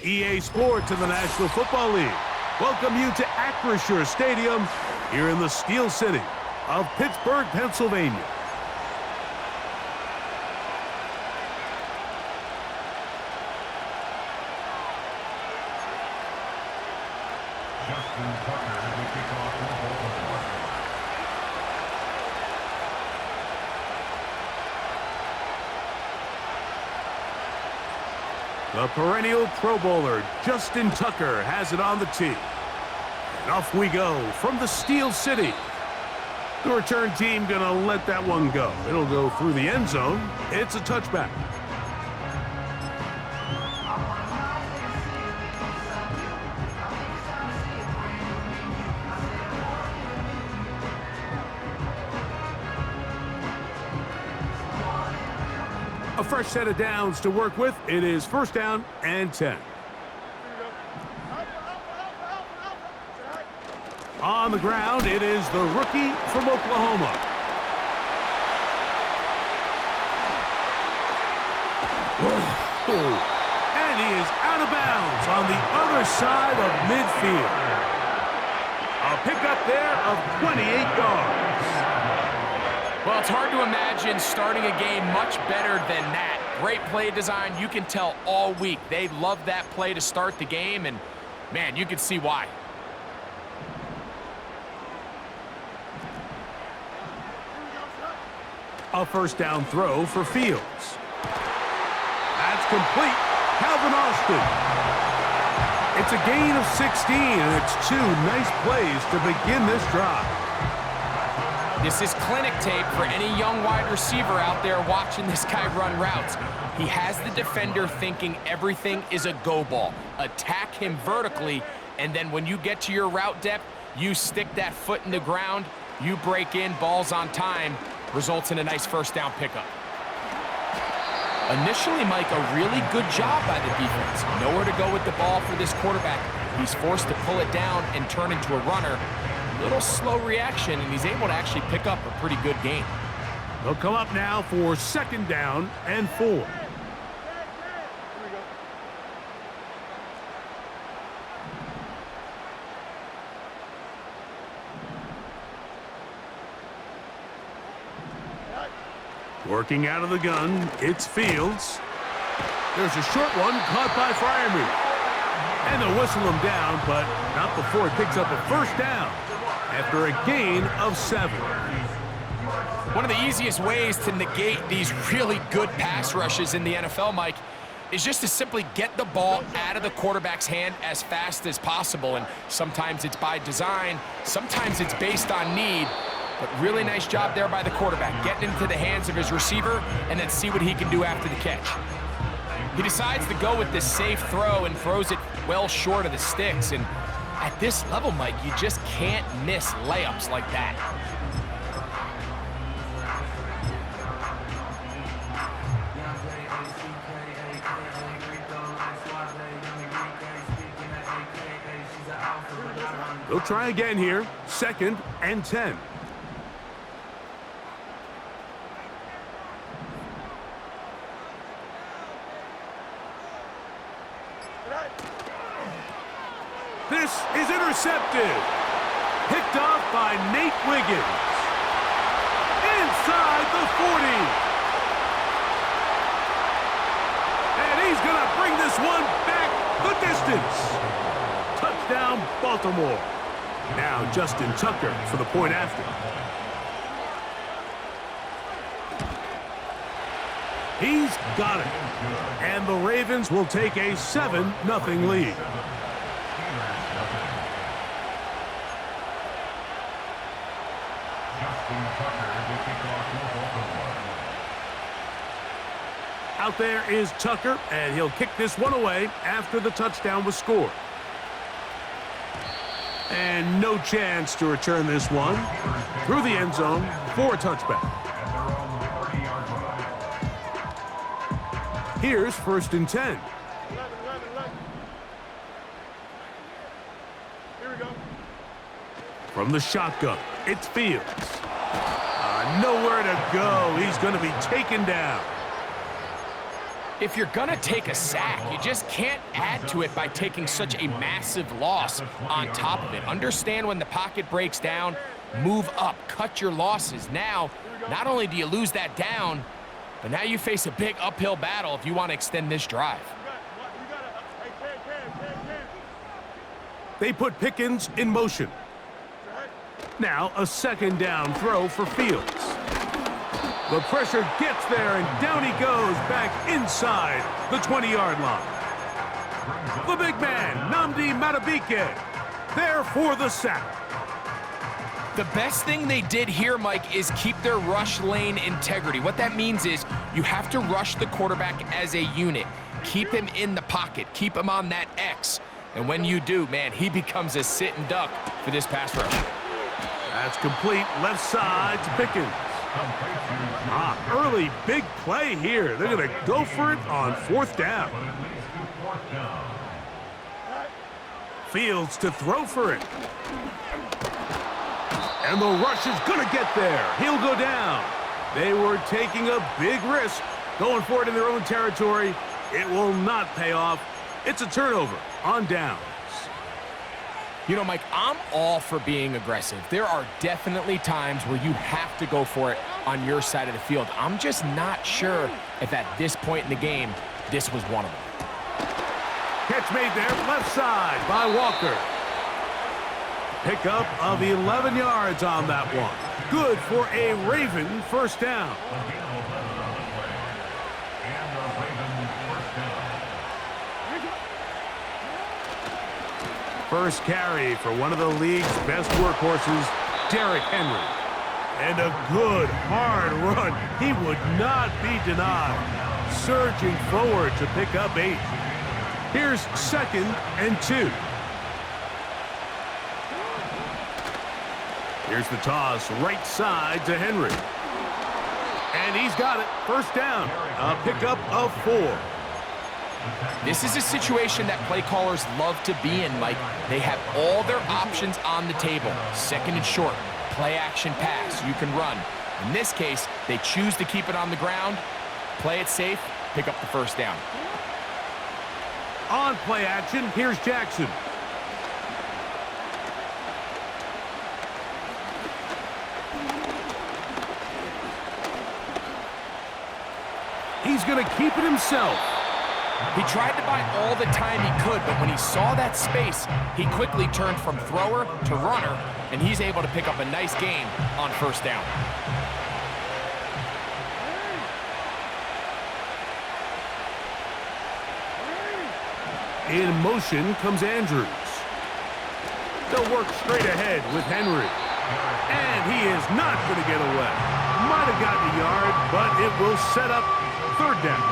EA Sports in the National Football League welcome you to Acrisure Stadium here in the Steel City of Pittsburgh, Pennsylvania. The perennial Pro Bowler, Justin Tucker, has it on the tee. And off we go from the Steel City. The return team going to let that one go. It'll go through the end zone. It's a touchback. A fresh set of downs to work with. It is first down and 10. On the ground, it is the rookie from Oklahoma. And he is out of bounds on the other side of midfield. A pickup there of 28 yards. Well, it's hard to imagine starting a game much better than that. Great play design. You can tell all week they love that play to start the game, and, man, you can see why. A first down throw for Fields. That's complete. Calvin Austin. It's a gain of 16, and it's two nice plays to begin this drive. This is clinic tape for any young wide receiver out there watching this guy run routes. He has the defender thinking everything is a go ball. Attack him vertically, and then when you get to your route depth, you stick that foot in the ground, you break in, balls on time, results in a nice first down pickup. Initially, Mike, a really good job by the defense. Nowhere to go with the ball for this quarterback. He's forced to pull it down and turn into a runner. Little slow reaction, and he's able to actually pick up a pretty good gain. They'll come up now for second down and 4. Working out of the gun, it's Fields. There's a short one caught by Freiermuth. And they'll whistle him down, but not before he picks up a first down after a gain of 7. One of the easiest ways to negate these really good pass rushes in the NFL, Mike, is just to simply get the ball out of the quarterback's hand as fast as possible. And sometimes it's by design, sometimes it's based on need. But really nice job there by the quarterback, getting into the hands of his receiver and then see what he can do after the catch. He decides to go with this safe throw and throws it well short of the sticks. And at this level, Mike, you just can't miss layups like that. They'll try again here, second and 10. This is intercepted. Picked off by Nate Wiggins. Inside the 40. And he's going to bring this one back the distance. Touchdown, Baltimore. Now Justin Tucker for the point after. He's got it. And the Ravens will take a 7-0 lead. Out there is Tucker, and he'll kick this one away after the touchdown was scored. And no chance to return this one through the end zone for a touchback. Here's 1st and 10. Here we go. From the shotgun, it's Fields. Nowhere to go. He's going to be taken down. If you're going to take a sack, you just can't add to it by taking such a massive loss on top of it. Understand when the pocket breaks down, move up, cut your losses. Now, not only do you lose that down, but now you face a big uphill battle if you want to extend this drive. They put Pickens in motion. Now a 2nd down throw for Fields. The pressure gets there, and down he goes back inside the 20-yard line. The big man, Nnamdi Madubuike, there for the sack. The best thing they did here, Mike, is keep their rush lane integrity. What that means is you have to rush the quarterback as a unit. Keep him in the pocket. Keep him on that X. And when you do, man, he becomes a sitting duck for this pass rush. That's complete left side to Pickens. Early big play here. They're going to go for it on 4th down. Fields to throw for it. And the rush is going to get there. He'll go down. They were taking a big risk, going for it in their own territory. It will not pay off. It's a turnover on downs. You know, Mike, I'm all for being aggressive. There are definitely times where you have to go for it on your side of the field. I'm just not sure if at this point in the game, this was one of them. Catch made there, left side by Walker. Pickup of 11 yards on that one. Good for a Raven 1st down. First carry for one of the league's best workhorses, Derrick Henry. And a good, hard run. He would not be denied. Surging forward to pick up 8. Here's 2nd and 2. Here's the toss, right side to Henry. And he's got it. 1st down. A pickup of 4. This is a situation that play callers love to be in, Mike. They have all their options on the table. 2nd and short, play action pass, you can run. In this case, they choose to keep it on the ground, play it safe, pick up the 1st down. On play action, here's Jackson. He's going to keep it himself. He tried to buy all the time he could, but when he saw that space, he quickly turned from thrower to runner, and he's able to pick up a nice gain on 1st down. In motion comes Andrews. They'll work straight ahead with Henry. And he is not going to get away. Might have gotten a yard, but it will set up 3rd down.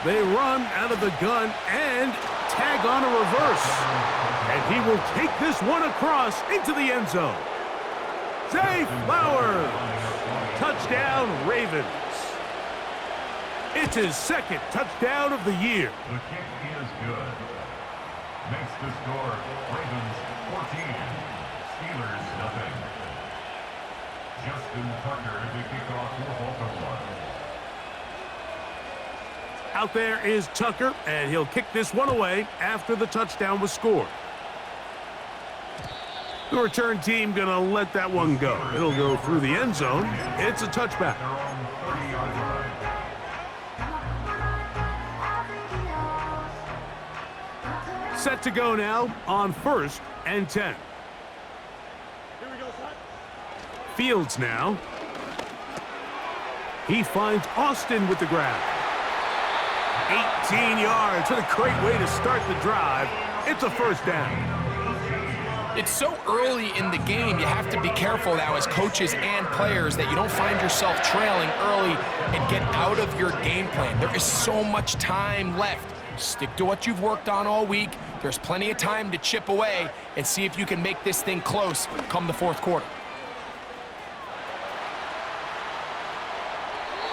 They run out of the gun and tag on a reverse. And he will take this one across into the end zone. Zay Flowers. Touchdown, Ravens. It's his 2nd touchdown of the year. The kick is good. Makes the score Ravens 14, Steelers nothing. Justin Tucker to kick off for Baltimore. Out there is Tucker, and he'll kick this one away after the touchdown was scored. The return team going to let that one go. It'll go through the end zone. It's a touchback. Set to go now on 1st and 10. Fields now. He finds Austin with the grab. 18 yards. What a great way to start the drive. It's a first down. It's so early in the game, you have to be careful now as coaches and players that you don't find yourself trailing early and get out of your game plan. There is so much time left. Stick to what you've worked on all week. There's plenty of time to chip away and see if you can make this thing close come the fourth quarter.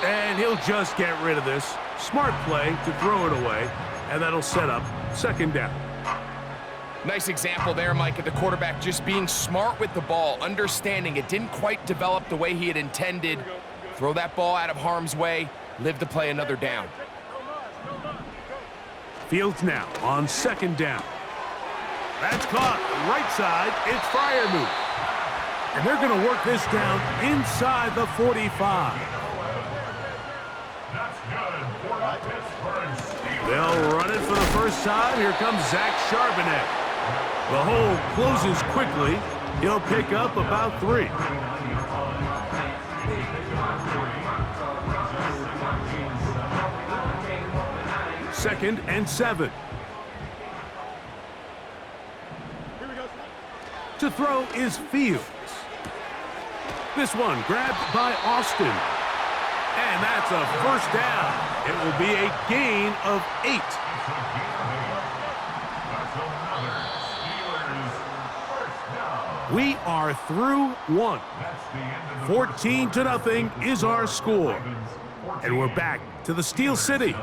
And he'll just get rid of this. Smart play to throw it away, and that'll set up second down. Nice example there, Mike, of the quarterback just being smart with the ball, understanding it didn't quite develop the way he had intended. Throw that ball out of harm's way, live to play another down. Fields now on second down. That's caught. Right side, it's Freiermuth. And they're going to work this down inside the 45. That's good for the Pittsburgh Steelers. They'll run it for the first time. Here comes Zach Charbonnet. The hole closes quickly. He'll pick up about 3. Second and 7. To throw is Fields. This one grabbed by Austin. And that's a first down. It will be a gain of 8. We are through 1. 14-0 is our score. And we're back to the Steel City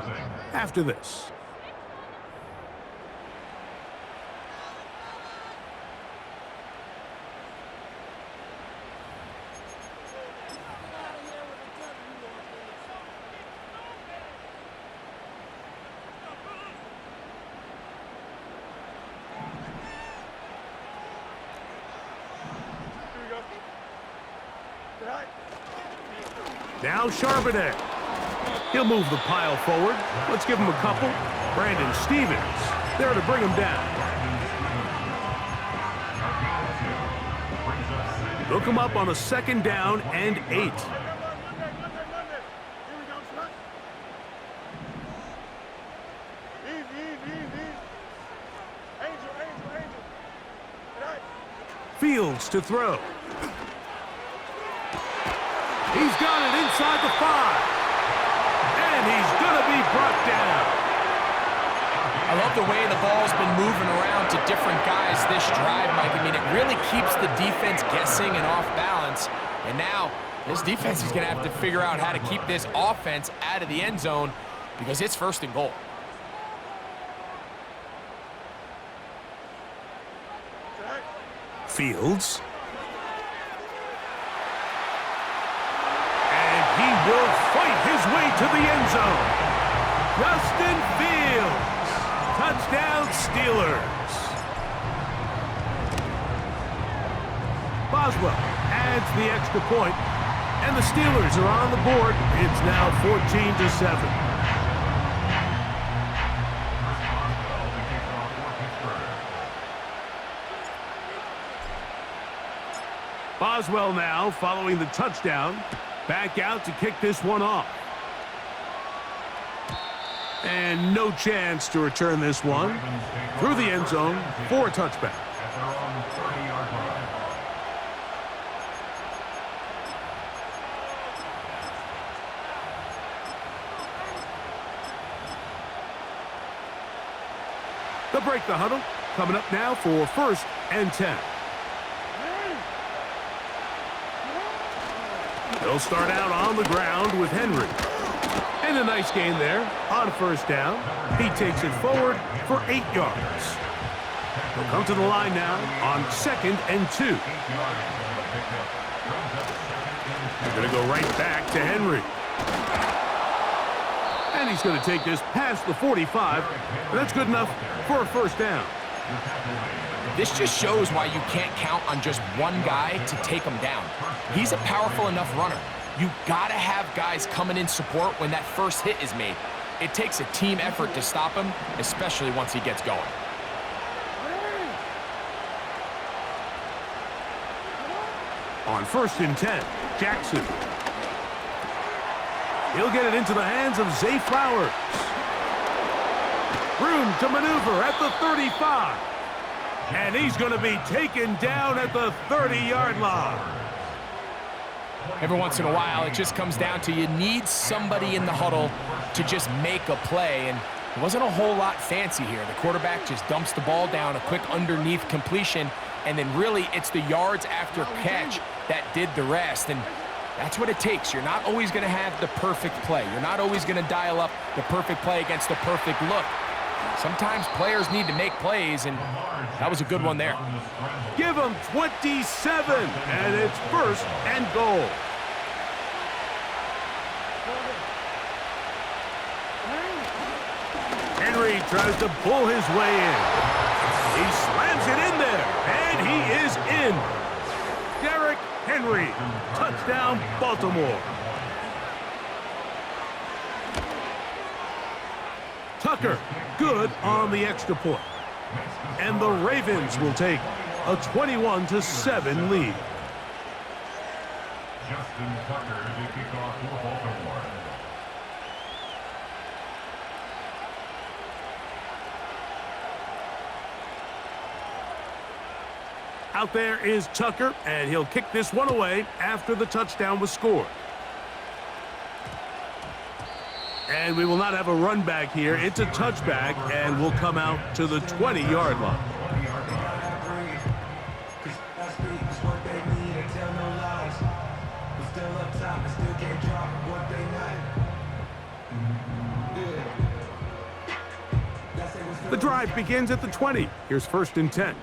after this. Now Charbonnet. He'll move the pile forward. Let's give him a couple. Brandon Stevens there to bring him down. They'll come up on a second down and 8. Fields to throw. He's got it inside the 5. And he's going to be brought down. I love the way the ball's been moving around to different guys this drive, Mike. I mean, it really keeps the defense guessing and off balance. And now this defense is going to have to figure out how to keep this offense out of the end zone because it's first and goal. Fields. He will fight his way to the end zone. Justin Fields. Touchdown, Steelers. Boswell adds the extra point, and the Steelers are on the board. It's now 14-7. Boswell now following the touchdown. Back out to kick this one off. And no chance to return this one. Through the end zone for a touchback. They'll break the huddle. Coming up now for first and 10. They'll start out on the ground with Henry. And a nice gain there on first down. He takes it forward for 8 yards. They'll come to the line now on second and 2. They're going to go right back to Henry. And he's going to take this past the 45. And that's good enough for a first down. This just shows why you can't count on just one guy to take him down. He's a powerful enough runner. You gotta have guys coming in support when that first hit is made. It takes a team effort to stop him, especially once he gets going. On first and 10, Jackson. He'll get it into the hands of Zay Flowers. Room to maneuver at the 35. And he's going to be taken down at the 30-yard line. Every once in a while, it just comes down to you need somebody in the huddle to just make a play. And it wasn't a whole lot fancy here. The quarterback just dumps the ball down, a quick underneath completion, and then really it's the yards after catch that did the rest. And that's what it takes. You're not always going to have the perfect play. You're not always going to dial up the perfect play against the perfect look. Sometimes players need to make plays, and that was a good one there. Give him 27, and it's first and goal. Henry tries to pull his way in. He slams it in there, and he is in. Derrick Henry, touchdown Baltimore. Tucker, good on the extra point. And the Ravens will take a 21-7 lead. Justin Tucker to kick off for Baltimore. Out there is Tucker, and he'll kick this one away after the touchdown was scored. And we will not have a run back here. It's a touchback, and we'll come out to the 20-yard line. The drive begins at the 20. Here's first and 10.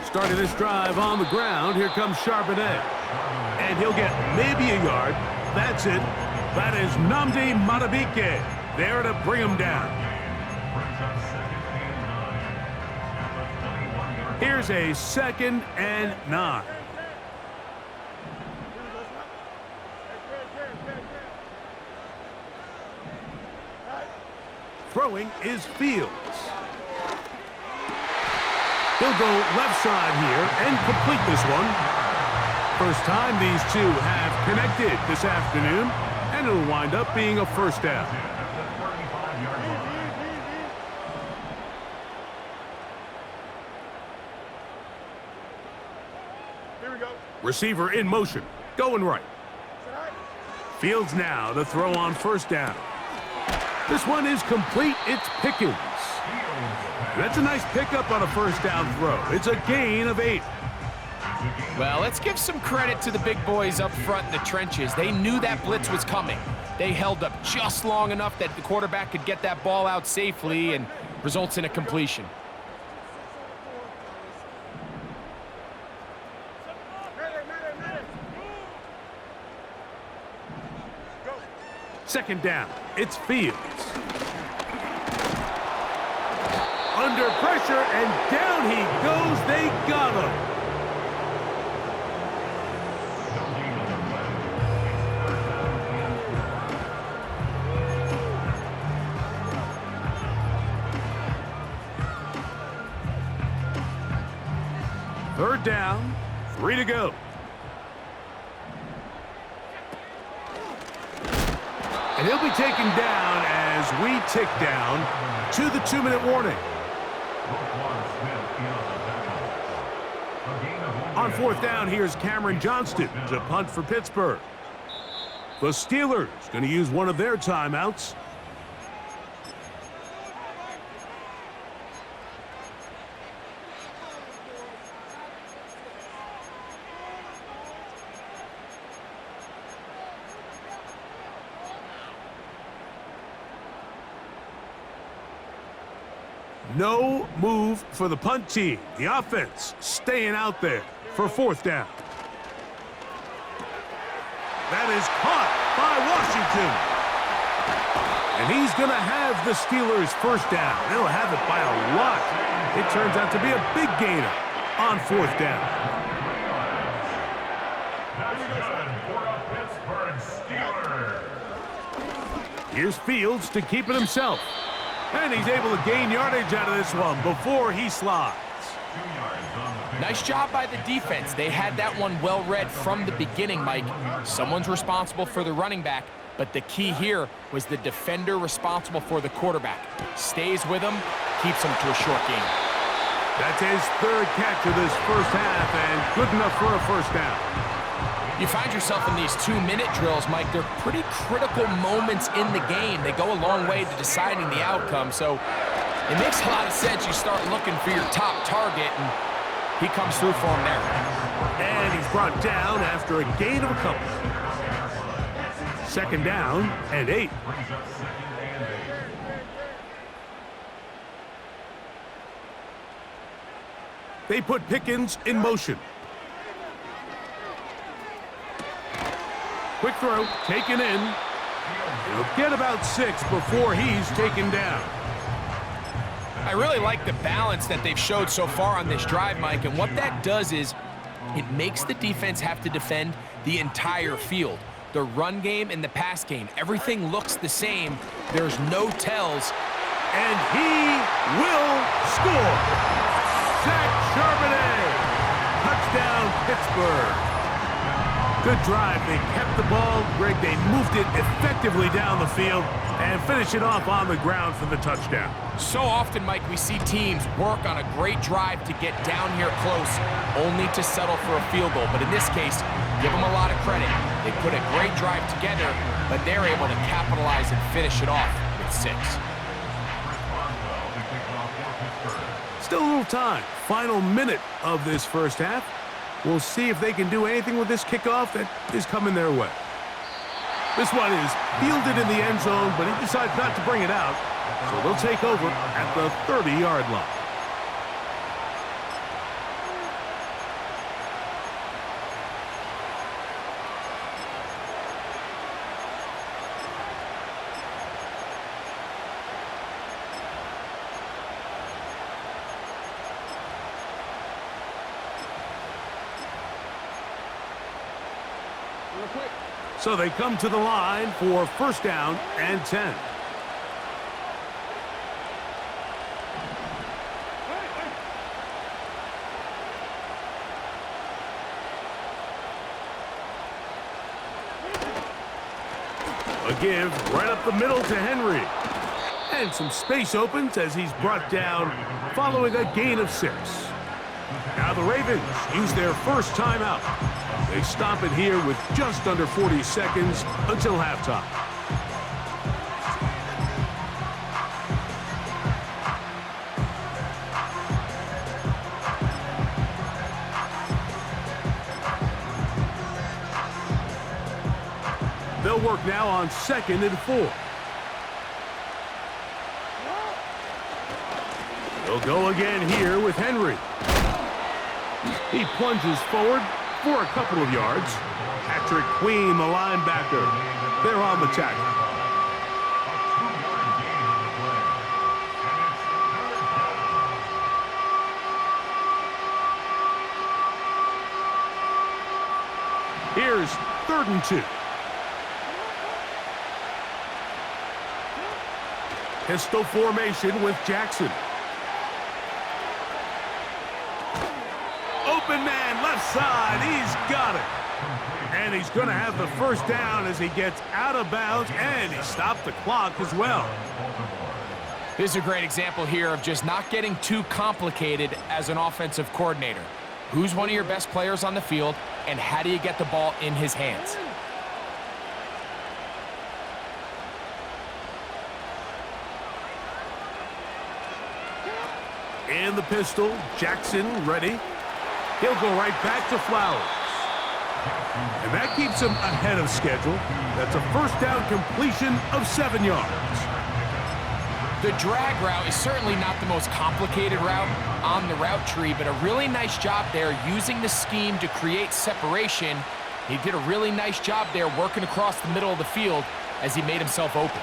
Starting this drive on the ground, here comes Charbonnet. And he'll get maybe a yard. That's it. That is Nnamdi Madubuike there to bring him down. Here's a 2nd and 9. Throwing is Fields. He'll go left side here and complete this one. First time these two have connected this afternoon, and it'll wind up being a first down. Here we go. Receiver in motion, going right. Fields now to throw on first down. This one is complete. It's Pickens. That's a nice pickup on a first down throw. It's a gain of 8. Well, let's give some credit to the big boys up front in the trenches. They knew that blitz was coming. They held up just long enough that the quarterback could get that ball out safely and results in a completion. Second down. It's Fields. Under pressure, and down he goes. They got him. Third down, 3 to go. And he'll be taken down as we tick down to the 2-minute warning. On fourth down, here's Cameron Johnston to punt for Pittsburgh. The Steelers going to use one of their timeouts. No move for the punt team. The offense staying out there for fourth down. That is caught by Washington. And he's going to have the Steelers first down. They'll have it by a lot. It turns out to be a big gainer on fourth down. Here's Fields to keep it himself. And he's able to gain yardage out of this one before he slides. Nice job by the defense. They had that one well read from the beginning, Mike. Someone's responsible for the running back, but the key here was the defender responsible for the quarterback. Stays with him, keeps him to a short game. That's his third catch of this first half, and good enough for a first down. You find yourself in these 2-minute drills, Mike. They're pretty critical moments in the game. They go a long way to deciding the outcome, so it makes a lot of sense you start looking for your top target, and he comes through for him there. And he's brought down after a gain of a couple. Second down and 8. They put Pickens in motion. Quick throw, taken in. He'll get about 6 before he's taken down. I really like the balance that they've showed so far on this drive, Mike, and what that does is it makes the defense have to defend the entire field. The run game and the pass game, everything looks the same. There's no tells. And he will score. Zach Charbonnet. Touchdown, Pittsburgh. Good drive. They kept the ball. Greg, they moved it effectively down the field and finish it off on the ground for the touchdown. So often, Mike, we see teams work on a great drive to get down here close, only to settle for a field goal. But in this case, give them a lot of credit. They put a great drive together, but they're able to capitalize and finish it off with 6. Still a little time. Final minute of this first half. We'll see if they can do anything with this kickoff that is coming their way. This one is fielded in the end zone, but he decides not to bring it out. So they'll take over at the 30-yard line. So they come to the line for first down and 10. A give right up the middle to Henry. And some space opens as he's brought down following a gain of 6. Now the Ravens use their first timeout. They stop it here with just under 40 seconds until halftime. They'll work now on 2nd and 4. They'll go again here with Henry. He plunges forward for a couple of yards. Patrick Queen, the linebacker, they're on the tackle. Here's 3rd and 2. Pistol formation with Jackson. Open man, left side, he's got it. And he's going to have the first down as he gets out of bounds, and he stopped the clock as well. This is a great example here of just not getting too complicated as an offensive coordinator. Who's one of your best players on the field, and how do you get the ball in his hands? And the pistol, Jackson ready. He'll go right back to Flowers. And that keeps him ahead of schedule. That's a first down completion of 7 yards. The drag route is certainly not the most complicated route on the route tree, but a really nice job there using the scheme to create separation. He did a really nice job there working across the middle of the field as he made himself open.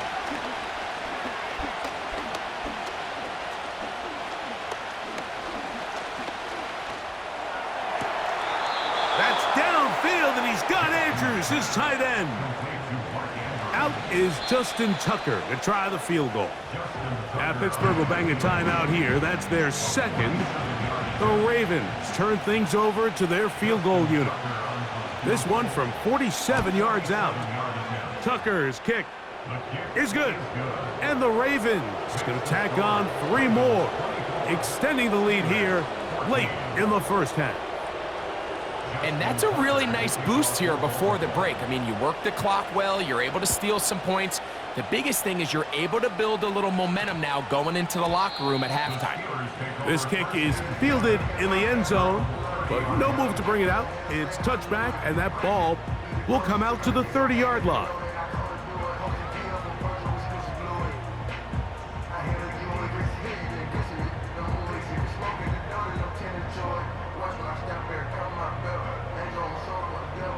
That's downfield, and he's got Andrews, his tight end. Out is Justin Tucker to try the field goal. Now Pittsburgh will bang a timeout here. That's their second. The Ravens turn things over to their field goal unit. This one from 47 yards out. Tucker's kick is good. And the Ravens going to tack on 3 more, extending the lead here late in the first half. And that's a really nice boost here before the break. I mean, you work the clock well, you're able to steal some points. The biggest thing is you're able to build a little momentum now going into the locker room at halftime. This kick is fielded in the end zone, but no move to bring it out. It's touchback, and that ball will come out to the 30-yard line.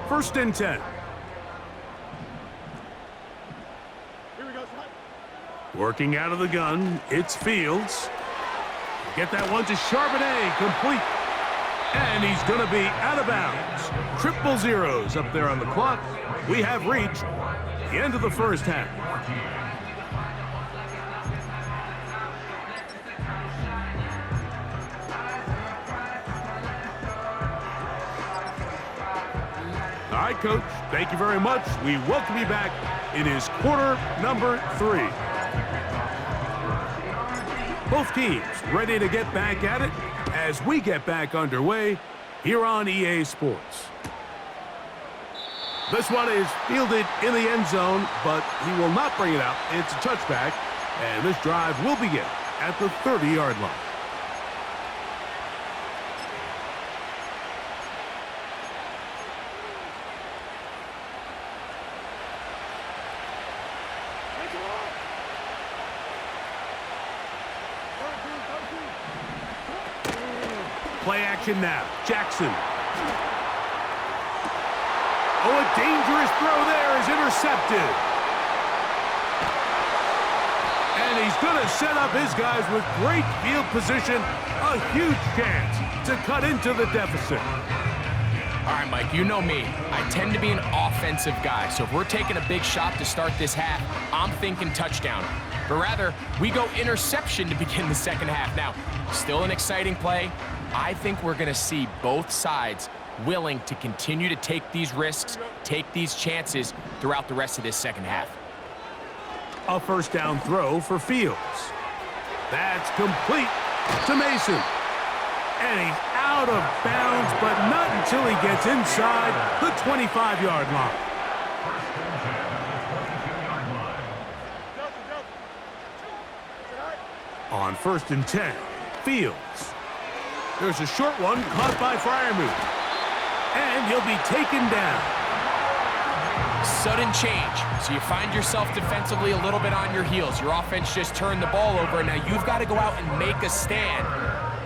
First and 10. Working out of the gun, it's Fields. Get that one to Charbonnet, complete. And he's going to be out of bounds. Triple zeros up there on the clock. We have reached the end of the first half. All right, Coach, thank you very much. We welcome you back. It is quarter number 3. Both teams ready to get back at it as we get back underway here on EA Sports. This one is fielded in the end zone, but he will not bring it out. It's a touchback, and this drive will begin at the 30-yard line. Play action now. Jackson. Oh, a dangerous throw there is intercepted. And he's going to set up his guys with great field position. A huge chance to cut into the deficit. All right, Mike, you know me. I tend to be an offensive guy, so if we're taking a big shot to start this half, I'm thinking touchdown. But rather, we go interception to begin the second half. Now, still an exciting play. I think we're going to see both sides willing to continue to take these risks, take these chances throughout the rest of this second half. A first down throw for Fields. That's complete to Mason. And he's out of bounds, but not until he gets inside the 25-yard line. On first and 10, Fields. There's a short one caught by Freiermuth. And he'll be taken down. Sudden change. So you find yourself defensively a little bit on your heels. Your offense just turned the ball over, and now you've got to go out and make a stand.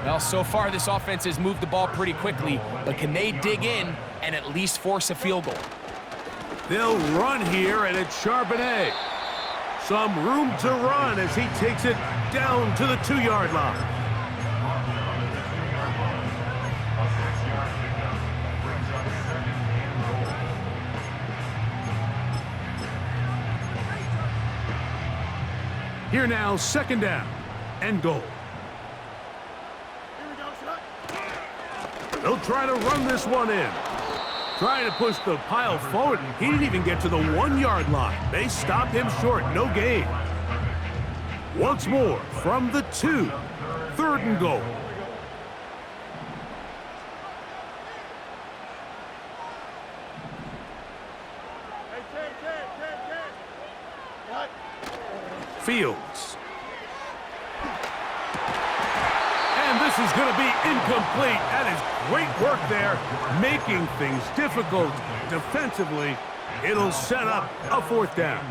Well, so far this offense has moved the ball pretty quickly, but can they dig in and at least force a field goal? They'll run here, and it's Charbonnet. Some room to run as he takes it down to the 2-yard line. Here now, second down and goal. They'll try to run this one in. Trying to push the pile forward. He didn't even get to the 1-yard line. They stopped him short. No gain. Once more from the 2. Third and goal. Fields. And this is going to be incomplete. That is great work there, making things difficult defensively. It'll set up a fourth down.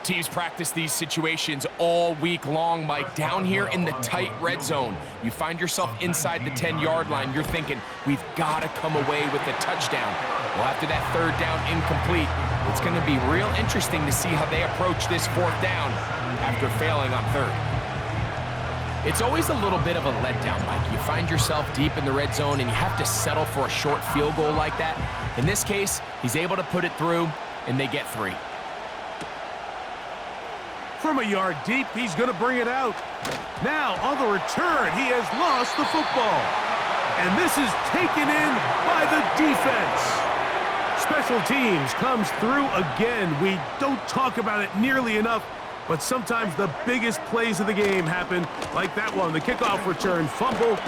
Teams practice these situations all week long, Mike. Down here in the tight red zone, you find yourself inside the 10-yard line. You're thinking, we've got to come away with a touchdown. Well, after that third down incomplete, it's going to be real interesting to see how they approach this fourth down after failing on third. It's always a little bit of a letdown, Mike. You find yourself deep in the red zone and you have to settle for a short field goal like that. In this case, he's able to put it through, and they get 3. From a yard deep, he's going to bring it out. Now, on the return, he has lost the football. And this is taken in by the defense. Special teams comes through again. We don't talk about it nearly enough, but sometimes the biggest plays of the game happen, like that one. The kickoff return, fumble,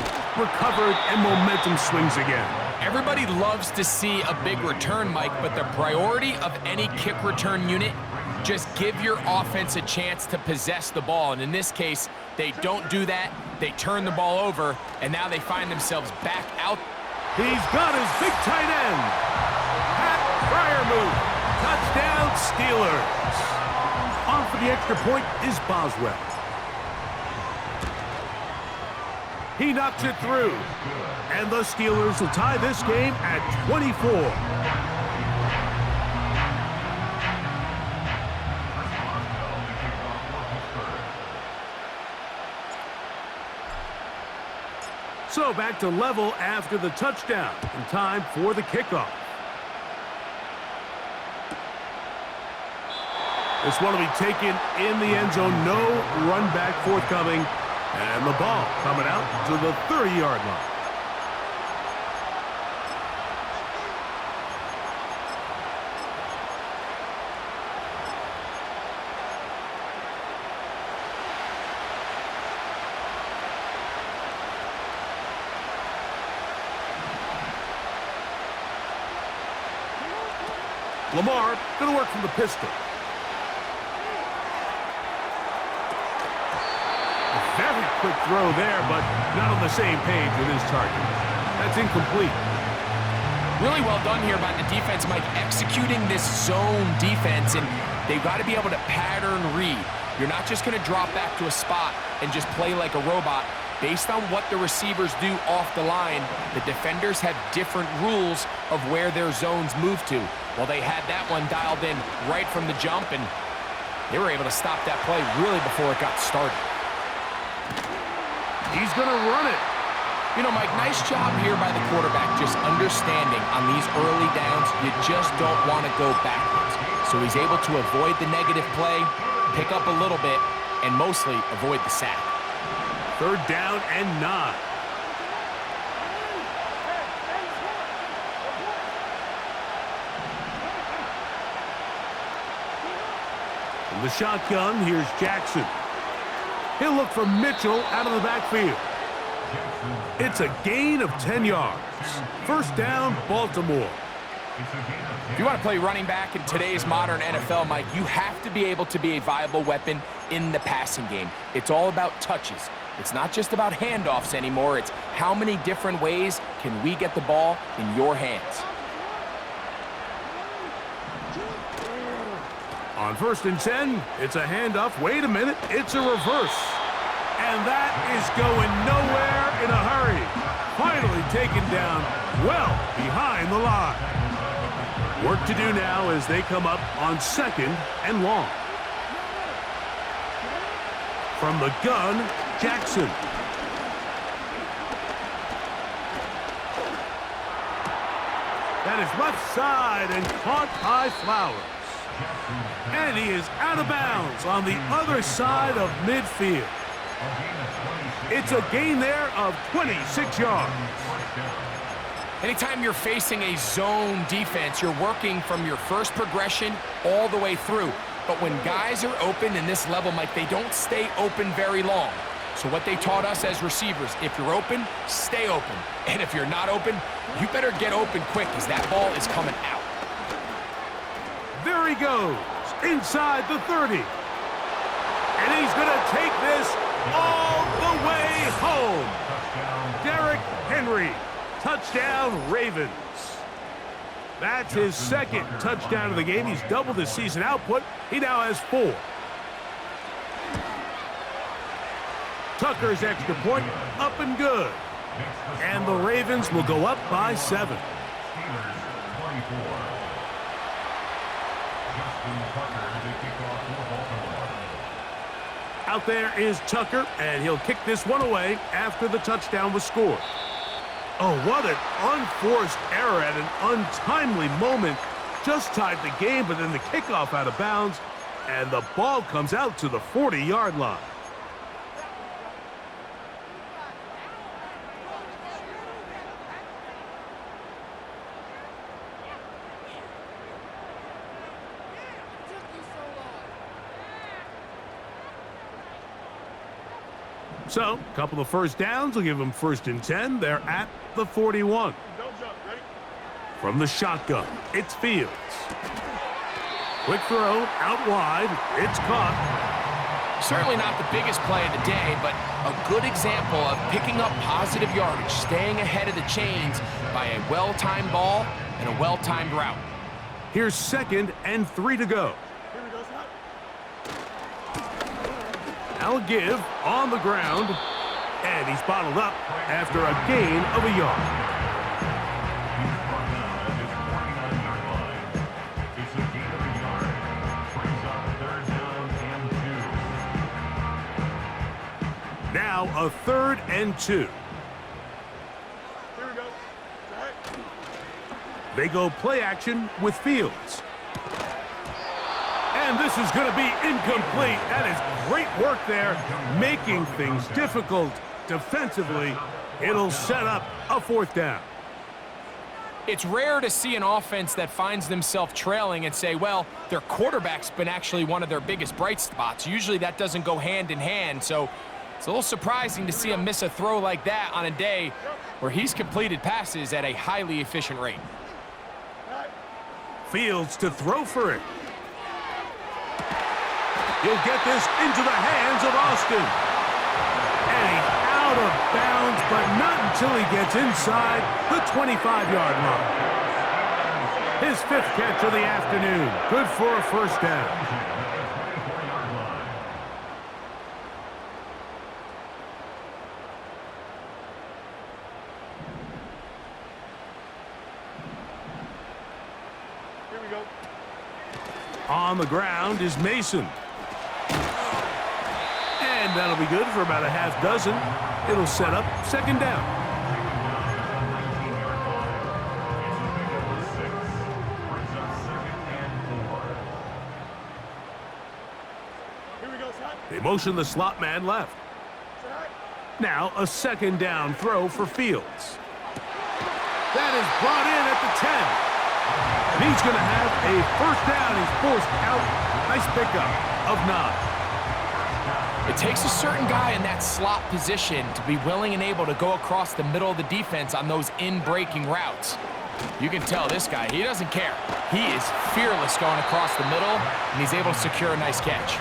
recovered, and momentum swings again. Everybody loves to see a big return, Mike, but the priority of any kick return unit, just give your offense a chance to possess the ball. And in this case, they don't do that. They turn the ball over, and now they find themselves back out. He's got his big tight end. Pat Fryermuth. Touchdown, Steelers. On for the extra point is Boswell. He knocks it through. And the Steelers will tie this game at 24. So back to level after the touchdown, and time for the kickoff. This one will be taken in the end zone. No run back forthcoming, and the ball coming out to the 30-yard line. Lamar going to work from the pistol. A very quick throw there, but not on the same page with his target. That's incomplete. Really well done here by the defense, Mike, executing this zone defense, and they've got to be able to pattern read. You're not just going to drop back to a spot and just play like a robot. Based on what the receivers do off the line, the defenders have different rules of where their zones move to. Well, they had that one dialed in right from the jump, and they were able to stop that play really before it got started. He's going to run it. You know, Mike, nice job here by the quarterback, just understanding on these early downs, you just don't want to go backwards. So he's able to avoid the negative play, pick up a little bit, and mostly avoid the sack. 3rd down and 9. From the shotgun, here's Jackson. He'll look for Mitchell out of the backfield. It's a gain of 10 yards. 1st down, Baltimore. If you want to play running back in today's modern NFL, Mike, you have to be able to be a viable weapon in the passing game. It's all about touches. It's not just about handoffs anymore. It's how many different ways can we get the ball in your hands. On 1st and 10, it's a handoff. Wait a minute, it's a reverse. And that is going nowhere in a hurry. Finally taken down well behind the line. Work to do now as they come up on 2nd and long. From the gun, Jackson. That is left side and caught by Flowers. And he is out of bounds on the other side of midfield. It's a gain there of 26 yards. Anytime you're facing a zone defense, you're working from your first progression all the way through. But when guys are open in this level, Mike, they don't stay open very long. So what they taught us as receivers, if you're open, stay open. And if you're not open, you better get open quick as that ball is coming out. There he goes, inside the 30. And he's going to take this all the way home. Derrick Henry, touchdown Ravens. That's his 2nd touchdown of the game. He's doubled his season output. He now has 4. Tucker's extra point up and good. And the Ravens will go up by 7. Out there is Tucker, and he'll kick this one away after the touchdown was scored. Oh, what an unforced error at an untimely moment. Just tied the game, but then the kickoff out of bounds, and the ball comes out to the 40-yard line. So, a couple of first downs will give them 1st and 10. They're at the 41. Don't jump. Ready? From the shotgun, it's Fields. Quick throw, out wide. It's caught. Certainly not the biggest play of the day, but a good example of picking up positive yardage, staying ahead of the chains by a well-timed ball and a well-timed route. Here's 2nd and 3 to go. Here we go, Scott. Now a give on the ground, and he's bottled up after a gain of a yard. He's brought down at his 49-yard line. It's a gain of a yard. Brings up 3rd down and 2. Now a 3rd and 2. Here we go. All right. They go play action with Fields. And this is going to be incomplete. That is great work there, making things difficult defensively. It'll set up a 4th down. It's rare to see an offense that finds themselves trailing and say, well, their quarterback's been actually one of their biggest bright spots. Usually that doesn't go hand in hand, so it's a little surprising to see him miss a throw like that on a day where he's completed passes at a highly efficient rate. Fields to throw for it. He'll get this into the hands of Austin. And he's out of bounds, but not until he gets inside the 25-yard line. His 5th catch of the afternoon. Good for a 1st down. Here we go. On the ground is Mason. And that'll be good for about a half dozen. It'll set up 2nd down. Here we go, Scott. They motion the slot man left. Scott. Now a 2nd down throw for Fields. That is brought in at the 10. And he's going to have a 1st down. He's forced out. Nice pickup of 9. It takes a certain guy in that slot position to be willing and able to go across the middle of the defense on those in-breaking routes. You can tell this guy, he doesn't care. He is fearless going across the middle, and he's able to secure a nice catch.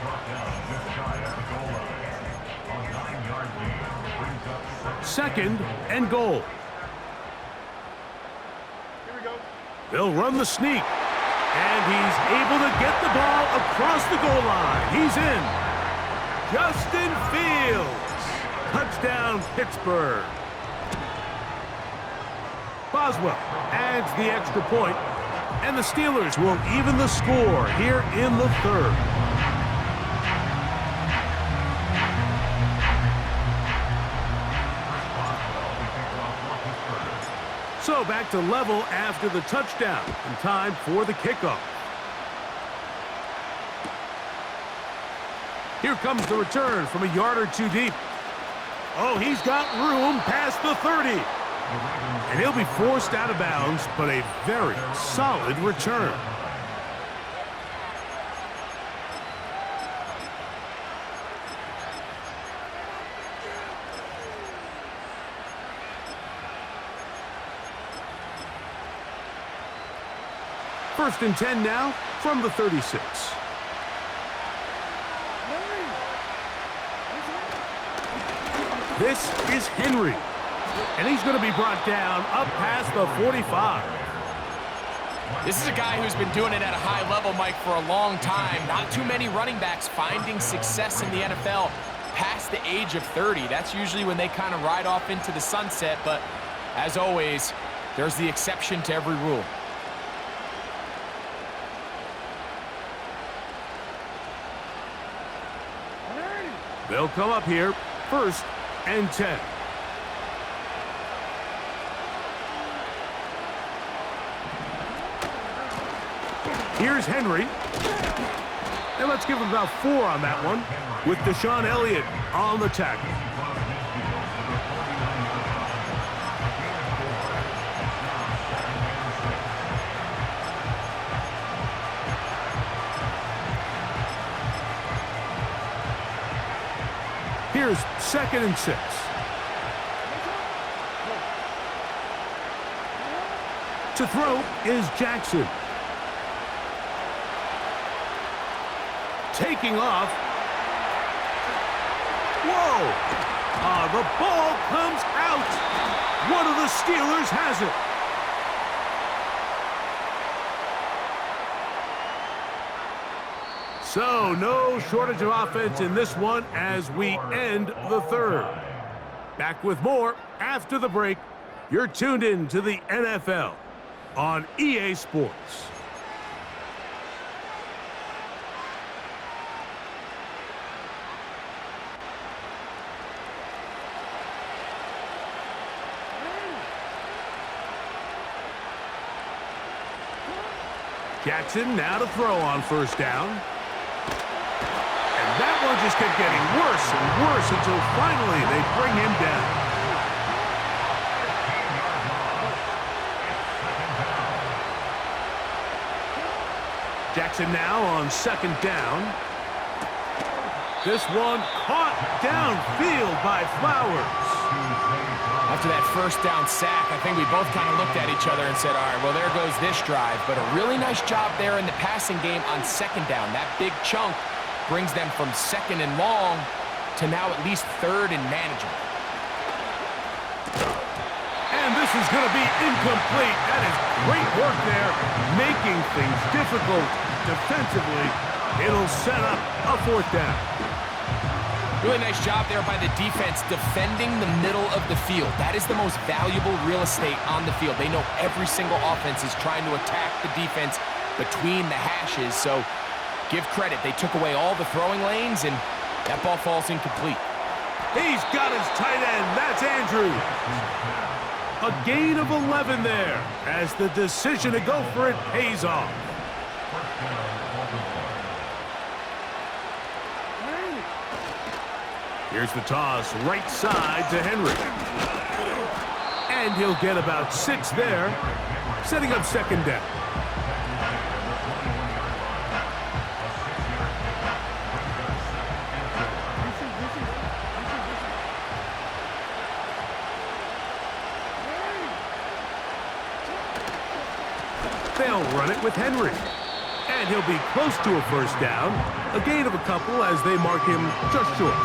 Brought down just shy at the goal line. On 9-yard gain. Brings up 2nd and goal. Here we go. They'll run the sneak. And he's able to get the ball across the goal line. He's in. Justin Fields. Touchdown, Pittsburgh. Boswell adds the extra point, and the Steelers will even the score here in the 3rd. So back to level after the touchdown, and time for the kickoff. Here comes the return from a yard or 2 deep. Oh, he's got room past the 30. And he'll be forced out of bounds, but a very solid return. First and 10 now from the 36. This is Henry, and he's going to be brought down up past the 45. This is a guy who's been doing it at a high level, Mike, for a long time. Not too many running backs finding success in the NFL past the age of 30. That's usually when they kind of ride off into the sunset, but as always, there's the exception to every rule. They'll come up here, 1st and 10. Here's Henry. And let's give him about 4 on that one, with Deshaun Elliott on the tackle. 2nd and 6. To throw is Jackson. Taking off. Whoa! The ball comes out. One of the Steelers has it. So, no shortage of offense in this one as we end the 3rd. Back with more after the break. You're tuned in to the NFL on EA Sports. Jackson now to throw on 1st down. And that one just kept getting worse and worse until finally they bring him down. Jackson now on 2nd down. This one caught downfield by Flowers. After that 1st down sack, I think we both kind of looked at each other and said, all right, well, there goes this drive. But a really nice job there in the passing game on 2nd down. That big chunk brings them from 2nd and long to now at least 3rd and manageable. And this is going to be incomplete. That is great work there, making things difficult defensively. It'll set up a 4th down. Really nice job there by the defense defending the middle of the field. That is the most valuable real estate on the field. They know every single offense is trying to attack the defense between the hashes. So give credit. They took away all the throwing lanes, and that ball falls incomplete. He's got his tight end. That's Andrews. A gain of 11 there as the decision to go for it pays off. Here's the toss, right side to Henry. And he'll get about 6 there, setting up 2nd down. They'll run it with Henry. And he'll be close to a 1st down. A gain of a couple as they mark him just short.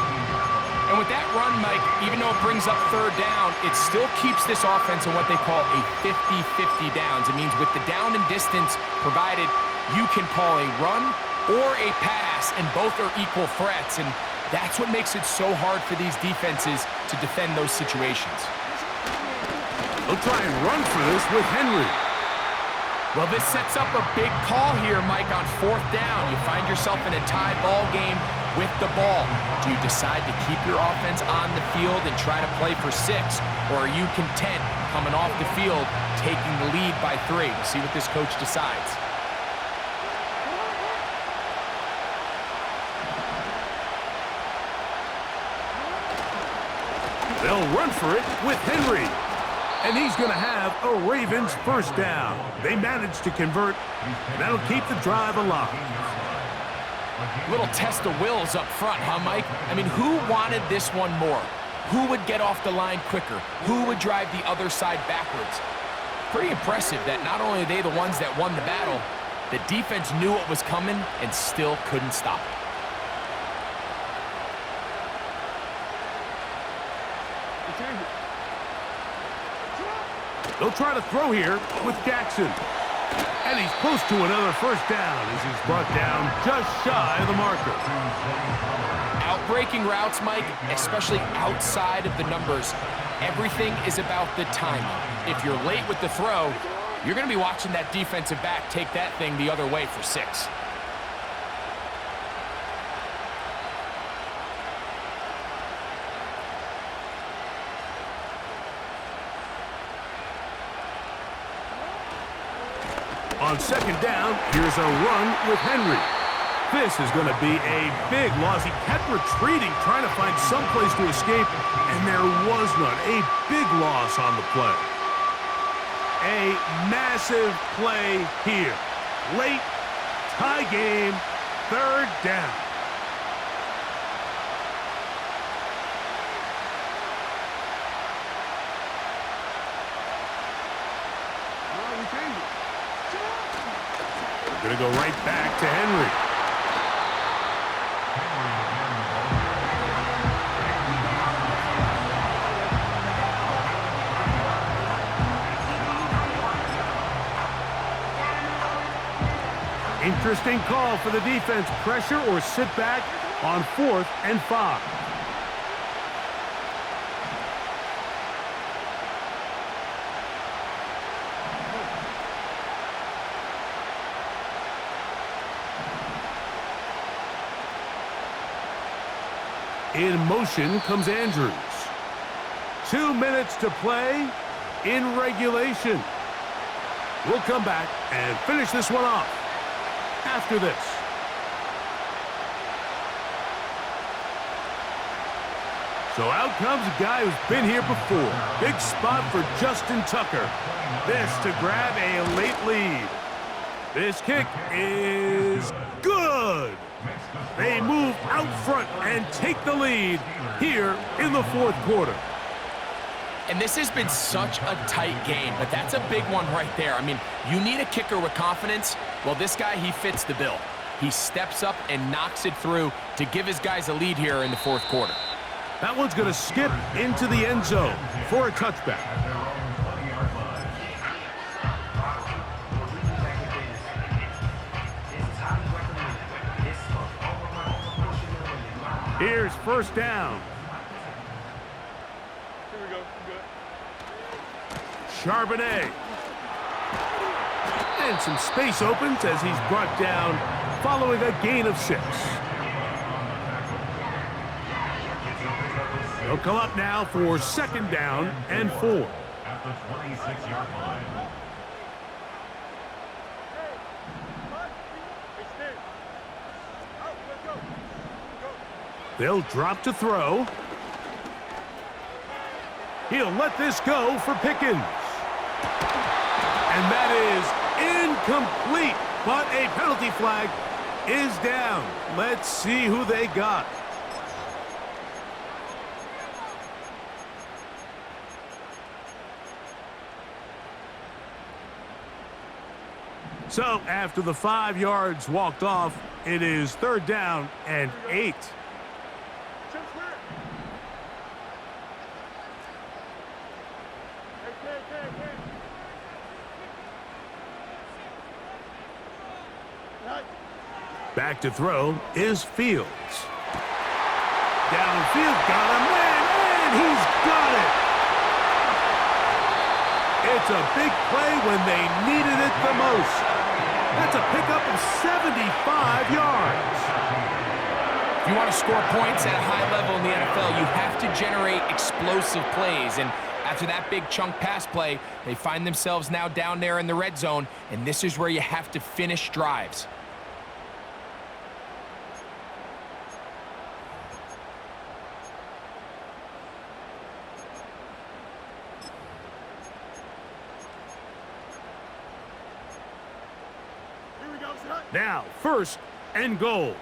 And with that run, Mike, even though it brings up 3rd down, it still keeps this offense in what they call a 50-50 downs. It means with the down and distance provided, you can call a run or a pass, and both are equal threats. And that's what makes it so hard for these defenses to defend those situations. They'll try and run for this with Henry. Well, this sets up a big call here, Mike, on 4th down. You find yourself in a tie ball game with the ball. Do you decide to keep your offense on the field and try to play for 6? Or are you content coming off the field, taking the lead by 3? We'll see what this coach decides. They'll run for it with Henry. And he's going to have a Ravens 1st down. They managed to convert, and that'll keep the drive alive. Little test of wills up front, huh, Mike? I mean, who wanted this one more? Who would get off the line quicker? Who would drive the other side backwards? Pretty impressive that not only are they the ones that won the battle, the defense knew what was coming and still couldn't stop it. They'll try to throw here with Jackson. And he's close to another 1st down as he's brought down just shy of the marker. Outbreaking routes, Mike, especially outside of the numbers, everything is about the timing. If you're late with the throw, you're going to be watching that defensive back take that thing the other way for 6. On 2nd down, here's a run with Henry. This is going to be a big loss. He kept retreating, trying to find some place to escape, and there was none. A big loss on the play. A massive play here. Late, tie game, 3rd down. Going to go right back to Henry. Interesting call for the defense. Pressure or sit back on 4th and 5. In motion comes Andrews. 2 minutes to play in regulation. We'll come back and finish this one off after this. So out comes a guy who's been here before. Big spot for Justin Tucker. This to grab a late lead. This kick is good. They move out front and take the lead here in the 4th quarter. And this has been such a tight game, but that's a big one right there. I mean, you need a kicker with confidence. Well, this guy, he fits the bill. He steps up and knocks it through to give his guys a lead here in the 4th quarter. That one's going to skip into the end zone for a touchback. Here's first down. Here we go. Good. Charbonnet. And some space opens as he's brought down following a gain of 6. They'll come up now for 2nd down and 4. At the 26-yard line. Hey, stand. Out. Let's go. Go. They'll drop to throw. He'll let this go for Pickens. And that is incomplete, but a penalty flag is down. Let's see who they got. So after the 5 yards walked off, it is 3rd down and 8. Chip square. Hey. Right. Back to throw is Fields. Downfield, got a man, and he's got it. It's a big play when they needed it the most. That's a pickup of 75 yards. If you want to score points at a high level in the NFL, you have to generate explosive plays. And after that big chunk pass play, they find themselves now down there in the red zone, and this is where you have to finish drives. Here we go. Shot. Now, 1st and goal.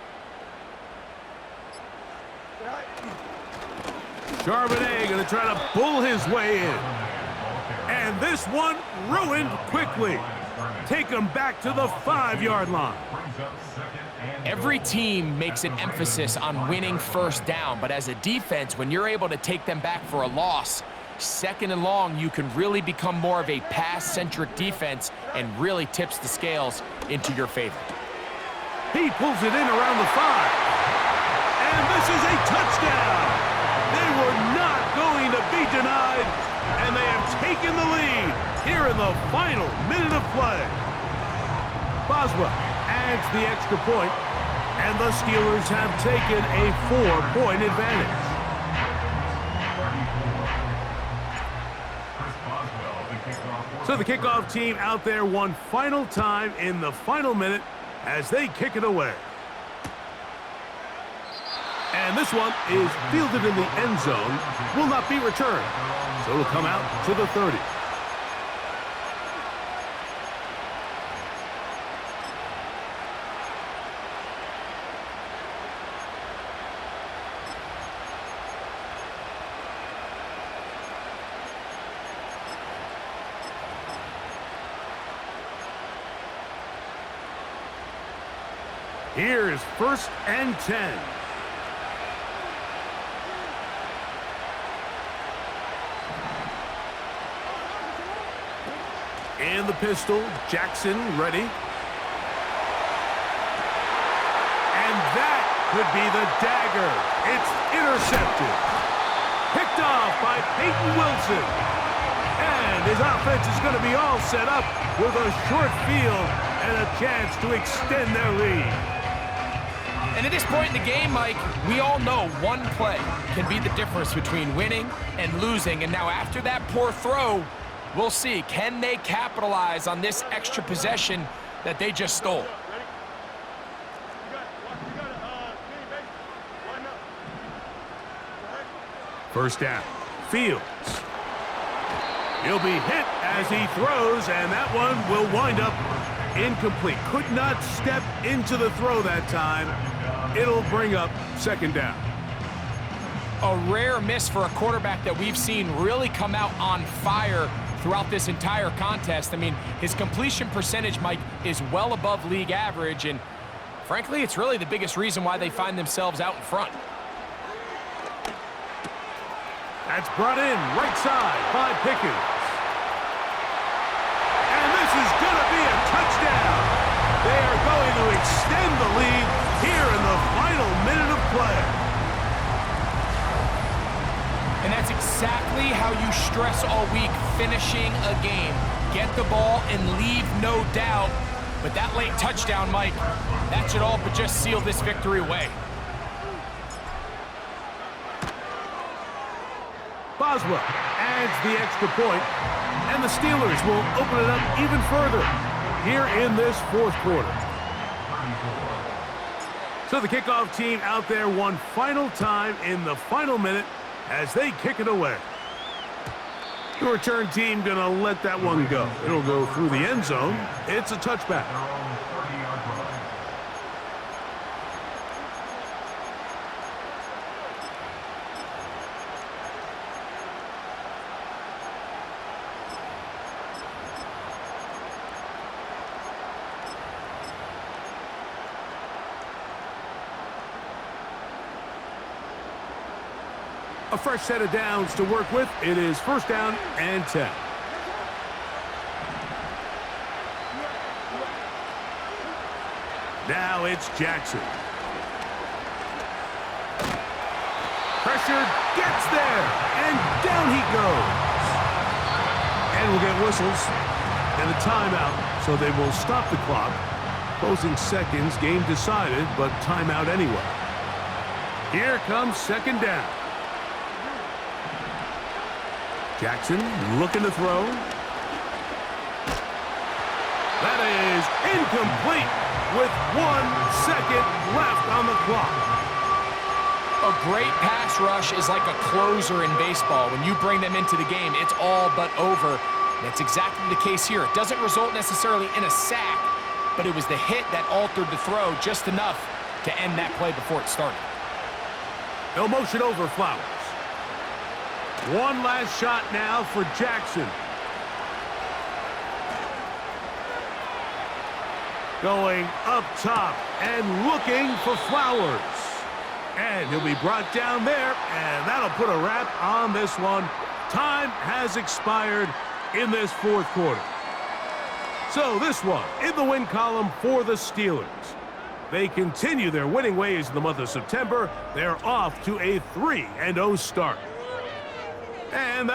Right. Charbonnet going to try to bull his way in. And this one ruined quickly. Take him back to the 5-yard line. Every team makes an emphasis on winning 1st down, but as a defense, when you're able to take them back for a loss, 2nd and long, you can really become more of a pass-centric defense and really tips the scales into your favor. He pulls it in around the 5. And this is a touchdown. They were not going to be denied, and they have taken the lead here in the final minute of play. Boswell adds the extra point, and the Steelers have taken a 4-point advantage. So the kickoff team out there one final time in the final minute as they kick it away. And this one is fielded in the end zone, will not be returned. So it'll come out to the 30. Here's 1st and 10. In the pistol, Jackson ready. And that could be the dagger. It's intercepted. Picked off by Peyton Wilson. And his offense is going to be all set up with a short field and a chance to extend their lead. And at this point in the game, Mike, we all know one play can be the difference between winning and losing. And now after that poor throw, we'll see, can they capitalize on this extra possession that they just stole? First down, Fields. He'll be hit as he throws, and that one will wind up incomplete. Could not step into the throw that time. It'll bring up 2nd down. A rare miss for a quarterback that we've seen really come out on fire throughout this entire contest. I mean, his completion percentage, Mike, is well above league average, and frankly, it's really the biggest reason why they find themselves out in front. That's brought in right side by Pickens. And this is going to be a touchdown. They are going to extend the lead here in the final minute of play. And that's exactly how you stress all week, finishing a game. Get the ball and leave no doubt. But that late touchdown, Mike, that should all but just seal this victory away. Boswell adds the extra point, and the Steelers will open it up even further here in this 4th quarter. So the kickoff team out there one final time in the final minute as they kick it away. The return team going to let that one go. It'll go through the end zone. It's a touchback. A fresh set of downs to work with. It is 1st down and 10. Now it's Jackson. Pressure gets there, and down he goes. And we'll get whistles and a timeout, so they will stop the clock. Closing seconds, game decided, but timeout anyway. Here comes 2nd down. Jackson looking to throw. That is incomplete with 1 second left on the clock. A great pass rush is like a closer in baseball. When you bring them into the game, it's all but over. That's exactly the case here. It doesn't result necessarily in a sack, but it was the hit that altered the throw just enough to end that play before it started. They'll motion over Flowers. One last shot now for Jackson. Going up top and looking for Flowers. And he'll be brought down there, and that'll put a wrap on this one. Time has expired in this 4th quarter. So this one in the win column for the Steelers. They continue their winning ways in the month of September. They're off to a 3-0 start. And that